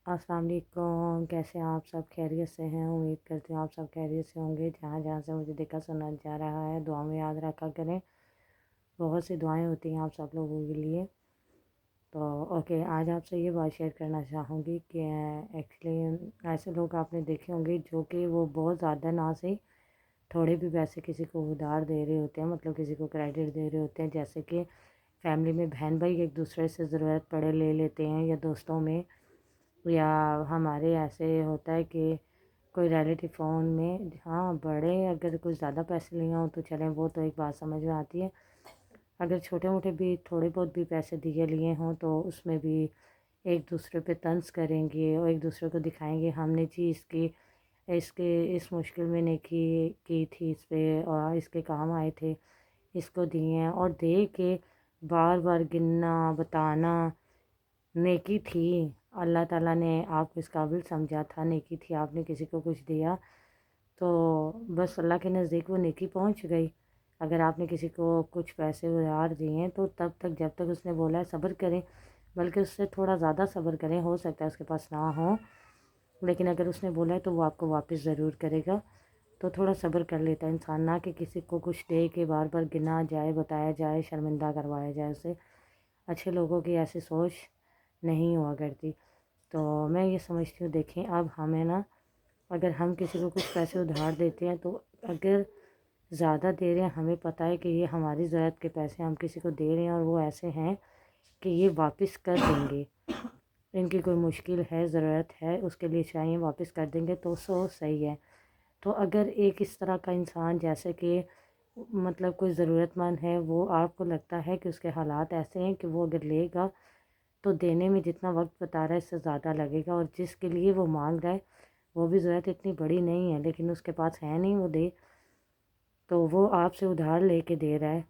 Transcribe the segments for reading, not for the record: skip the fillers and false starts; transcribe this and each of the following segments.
السلام علیکم، کیسے ہیں آپ سب؟ خیریت سے ہیں؟ امید کرتی ہوں آپ سب خیریت سے ہوں گے۔ جہاں جہاں سے مجھے دیکھا سنا جا رہا ہے، دعا میں یاد رکھا کریں۔ بہت سی دعائیں ہوتی ہیں آپ سب لوگوں کے لیے۔ تو اوکے، آج آپ سے یہ بات شیئر کرنا چاہوں گی کہ ایکچولی ایسے لوگ آپ نے دیکھے ہوں گے جو کہ وہ بہت زیادہ نہ سے تھوڑے بھی پیسے کسی کو ادھار دے رہے ہوتے ہیں، مطلب کسی کو کریڈٹ دے رہے ہوتے ہیں۔ جیسے کہ فیملی میں بہن بھائی ایک دوسرے سے ضرورت پڑے لے لیتے ہیں، یا دوستوں میں، یا ہمارے ایسے ہوتا ہے کہ کوئی ریلیٹیو فون میں، ہاں بڑے اگر کچھ زیادہ پیسے لیے ہوں تو چلیں، وہ تو ایک بات سمجھ میں آتی ہے۔ اگر چھوٹے موٹے بھی تھوڑے بہت بھی پیسے دیے لیے ہوں تو اس میں بھی ایک دوسرے پہ طنز کریں گے اور ایک دوسرے کو دکھائیں گے ہم نے چیز کی اس مشکل میں نیکی کی تھی اس پہ، اور اس کے کام آئے تھے، اس کو دیے ہیں، اور دے کے بار بار گننا بتانا۔ نیکی تھی، اللہ تعالیٰ نے آپ کو اس قابل سمجھا تھا، نیکی تھی، آپ نے کسی کو کچھ دیا تو بس اللہ کے نزدیک وہ نیکی پہنچ گئی۔ اگر آپ نے کسی کو کچھ پیسے ادھار دیے ہیں تو تب تک جب تک اس نے بولا ہے صبر کریں، بلکہ اس سے تھوڑا زیادہ صبر کریں، ہو سکتا ہے اس کے پاس نہ ہو، لیکن اگر اس نے بولا ہے تو وہ آپ کو واپس ضرور کرے گا۔ تو تھوڑا صبر کر لیتا ہے انسان، نہ کہ کسی کو کچھ دے کے بار بار گنا جائے، بتایا جائے، شرمندہ کروایا جائے اسے۔ اچھے لوگوں کی ایسی سوچ نہیں ہوا کرتی۔ تو میں یہ سمجھتی ہوں، دیکھیں اب ہمیں نا، اگر ہم کسی کو کچھ پیسے ادھار دیتے ہیں تو اگر زیادہ دے رہے ہیں، ہمیں پتہ ہے کہ یہ ہماری ضرورت کے پیسے ہم کسی کو دے رہے ہیں اور وہ ایسے ہیں کہ یہ واپس کر دیں گے، ان کی کوئی مشکل ہے، ضرورت ہے، اس کے لیے چاہیے، واپس کر دیں گے تو سو صحیح ہے۔ تو اگر ایک اس طرح کا انسان، جیسے کہ مطلب کوئی ضرورت مند ہے، وہ آپ کو لگتا ہے کہ اس کے حالات ایسے ہیں کہ وہ اگر لے گا تو دینے میں جتنا وقت بتا رہا ہے اس سے زیادہ لگے گا، اور جس کے لیے وہ مانگ رہا ہے وہ بھی ضرورت اتنی بڑی نہیں ہے لیکن اس کے پاس ہے نہیں وہ دے، تو وہ آپ سے ادھار لے کے دے رہا ہے،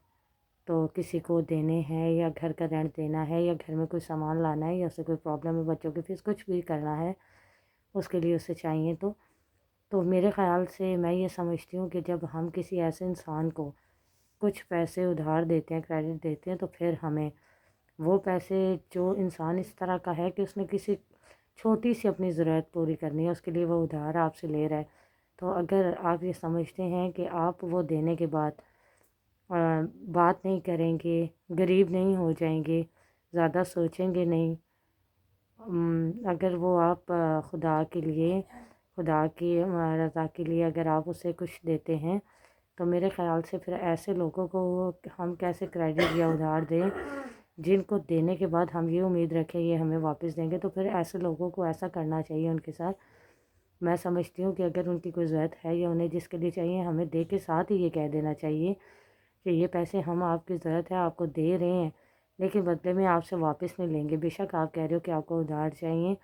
تو کسی کو دینے ہیں، یا گھر کا رینٹ دینا ہے، یا گھر میں کوئی سامان لانا ہے، یا اسے کوئی پرابلم ہے، بچوں کی فیس، کچھ بھی کرنا ہے اس کے لیے اسے چاہیے، تو میرے خیال سے میں یہ سمجھتی ہوں کہ جب ہم کسی ایسے انسان کو کچھ پیسے ادھار دیتے ہیں، کریڈٹ دیتے ہیں، تو پھر ہمیں وہ پیسے، جو انسان اس طرح کا ہے کہ اس نے کسی چھوٹی سی اپنی ضرورت پوری کرنی ہے، اس کے لیے وہ ادھار آپ سے لے رہا ہے، تو اگر آپ یہ سمجھتے ہیں کہ آپ وہ دینے کے بعد بات نہیں کریں گے، غریب نہیں ہو جائیں گے، زیادہ سوچیں گے نہیں، اگر وہ آپ خدا کے لیے، خدا کی رضا کے لیے اگر آپ اسے کچھ دیتے ہیں، تو میرے خیال سے پھر ایسے لوگوں کو ہم کیسے کریڈٹ یا ادھار دیں جن کو دینے کے بعد ہم یہ امید رکھیں یہ ہمیں واپس دیں گے؟ تو پھر ایسے لوگوں کو ایسا کرنا چاہیے ان کے ساتھ۔ میں سمجھتی ہوں کہ اگر ان کی کوئی ضرورت ہے یا انہیں جس کے لیے چاہیے، ہمیں دے کے ساتھ ہی یہ کہہ دینا چاہیے کہ یہ پیسے ہم آپ کی ضرورت ہے آپ کو دے رہے ہیں، لیکن بدلے میں آپ سے واپس نہیں لیں گے۔ بے شک آپ کہہ رہے ہو کہ آپ کو ادھار چاہیے،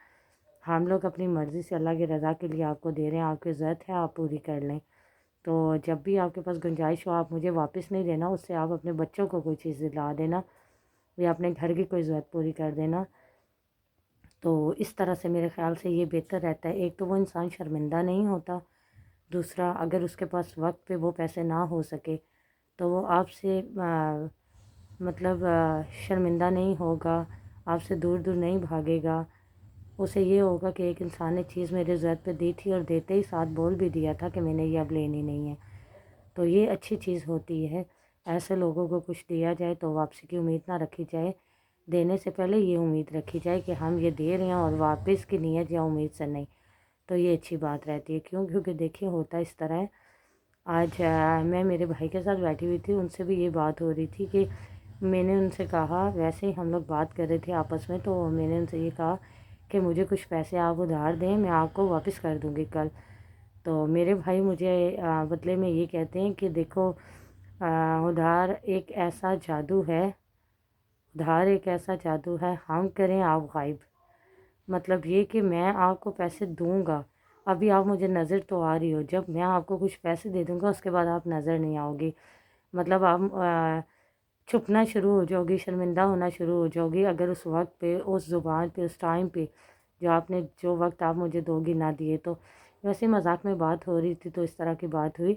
ہم لوگ اپنی مرضی سے اللہ کی رضا کے لیے آپ کو دے رہے ہیں، آپ کی ضرورت ہے آپ پوری کر لیں، تو جب بھی آپ کے پاس گنجائش ہو آپ مجھے واپس نہیں دینا، اس سے آپ اپنے بچوں کو کوئی چیز دلا دینا یا اپنے گھر کی کوئی ضرورت پوری کر دینا۔ تو اس طرح سے میرے خیال سے یہ بہتر رہتا ہے۔ ایک تو وہ انسان شرمندہ نہیں ہوتا، دوسرا اگر اس کے پاس وقت پہ وہ پیسے نہ ہو سکے تو وہ آپ سے مطلب شرمندہ نہیں ہوگا، آپ سے دور دور نہیں بھاگے گا۔ اسے یہ ہوگا کہ ایک انسان نے چیز میرے ضرورت پہ دی تھی اور دیتے ہی ساتھ بول بھی دیا تھا کہ میں نے یہ اب لینی نہیں ہے، تو یہ اچھی چیز ہوتی ہے۔ ایسے لوگوں کو کچھ دیا جائے تو واپسی کی امید نہ رکھی جائے، دینے سے پہلے یہ امید رکھی جائے کہ ہم یہ دے رہے ہیں اور واپس کی نیت یا امید سے نہیں، تو یہ اچھی بات رہتی ہے۔ کیونکہ دیکھیں ہوتا اس طرح ہے، آج میں میرے بھائی کے ساتھ بیٹھی ہوئی تھی، ان سے بھی یہ بات ہو رہی تھی کہ میں نے ان سے کہا، ویسے ہی ہم لوگ بات کر رہے تھے آپس میں، تو میں نے ان سے یہ کہا کہ مجھے کچھ پیسے آپ ادھار دیں، میں آپ کو واپس کر دوں گی کل۔ تو میرے بھائی مجھے بدلے میں یہ کہتے ہیں کہ دیکھو ادھار ایک ایسا جادو ہے، ادھار ایک ایسا جادو ہے، ہم کریں آپ غائب، مطلب یہ کہ میں آپ کو پیسے دوں گا، ابھی آپ مجھے نظر تو آ رہی ہو، جب میں آپ کو کچھ پیسے دے دوں گا اس کے بعد آپ نظر نہیں آؤ گی، مطلب آپ چھپنا شروع ہو جاؤ گی، شرمندہ ہونا شروع ہو جاؤ گی، اگر اس وقت پہ، اس زبان پہ، اس ٹائم پہ جو آپ نے، جو وقت آپ مجھے دو گی نہ دیے تو۔ ویسے مذاق میں بات ہو رہی تھی تو اس طرح کی بات ہوئی،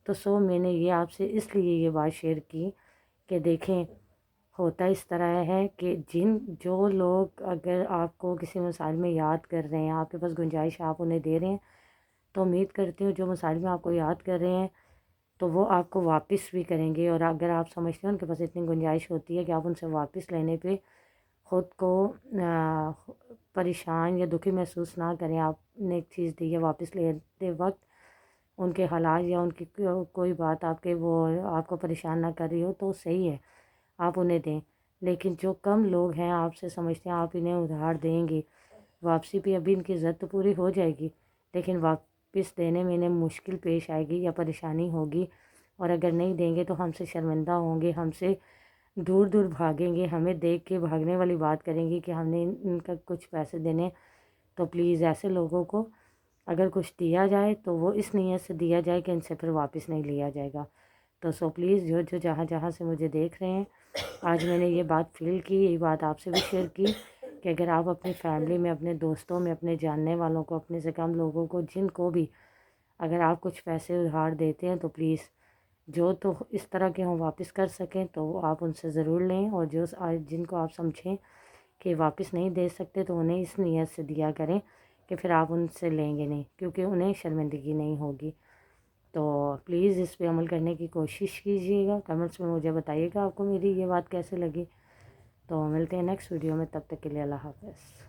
تو میں نے یہ آپ سے اس لیے یہ بات شیئر کی کہ دیکھیں ہوتا اس طرح ہے کہ جو لوگ اگر آپ کو کسی مسائل میں یاد کر رہے ہیں، آپ کے پاس گنجائش آپ انہیں دے رہے ہیں، تو امید کرتی ہوں جو مسائل میں آپ کو یاد کر رہے ہیں تو وہ آپ کو واپس بھی کریں گے، اور اگر آپ سمجھتے ہیں ان کے پاس اتنی گنجائش ہوتی ہے کہ آپ ان سے واپس لینے پہ خود کو پریشان یا دکھی محسوس نہ کریں، آپ نے ایک چیز دی ہے واپس لیتے وقت ان کے حالات یا ان کی کوئی بات وہ آپ کو پریشان نہ کر رہی ہو تو صحیح ہے، آپ انہیں دیں۔ لیکن جو کم لوگ ہیں آپ سے سمجھتے ہیں آپ انہیں ادھار دیں گے، واپسی پہ ابھی ان کی ضرورت تو پوری ہو جائے گی لیکن واپس دینے میں انہیں مشکل پیش آئے گی یا پریشانی ہوگی، اور اگر نہیں دیں گے تو ہم سے شرمندہ ہوں گے، ہم سے دور دور بھاگیں گے، ہمیں دیکھ کے بھاگنے والی بات کریں گے کہ ہم نے ان کا کچھ پیسے دینے۔ تو پلیز ایسے لوگوں کو اگر کچھ دیا جائے تو وہ اس نیت سے دیا جائے کہ ان سے پھر واپس نہیں لیا جائے گا۔ تو پلیز جو جہاں سے مجھے دیکھ رہے ہیں، آج میں نے یہ بات فیل کی، یہ بات آپ سے بھی شیئر کی کہ اگر آپ اپنی فیملی میں، اپنے دوستوں میں، اپنے جاننے والوں کو، اپنے سے کم لوگوں کو، جن کو بھی اگر آپ کچھ پیسے ادھار دیتے ہیں تو پلیز جو تو اس طرح کے ہوں واپس کر سکیں تو آپ ان سے ضرور لیں، اور جن کو آپ سمجھیں کہ واپس نہیں دے سکتے تو انہیں اس نیت سے دیا کریں کہ پھر آپ ان سے لیں گے نہیں، کیونکہ انہیں شرمندگی نہیں ہوگی۔ تو پلیز اس پہ عمل کرنے کی کوشش کیجیے گا، کمنٹس میں مجھے بتائیے گا آپ کو میری یہ بات کیسے لگی۔ تو ملتے ہیں نیکسٹ ویڈیو میں، تب تک کے لیے اللہ حافظ۔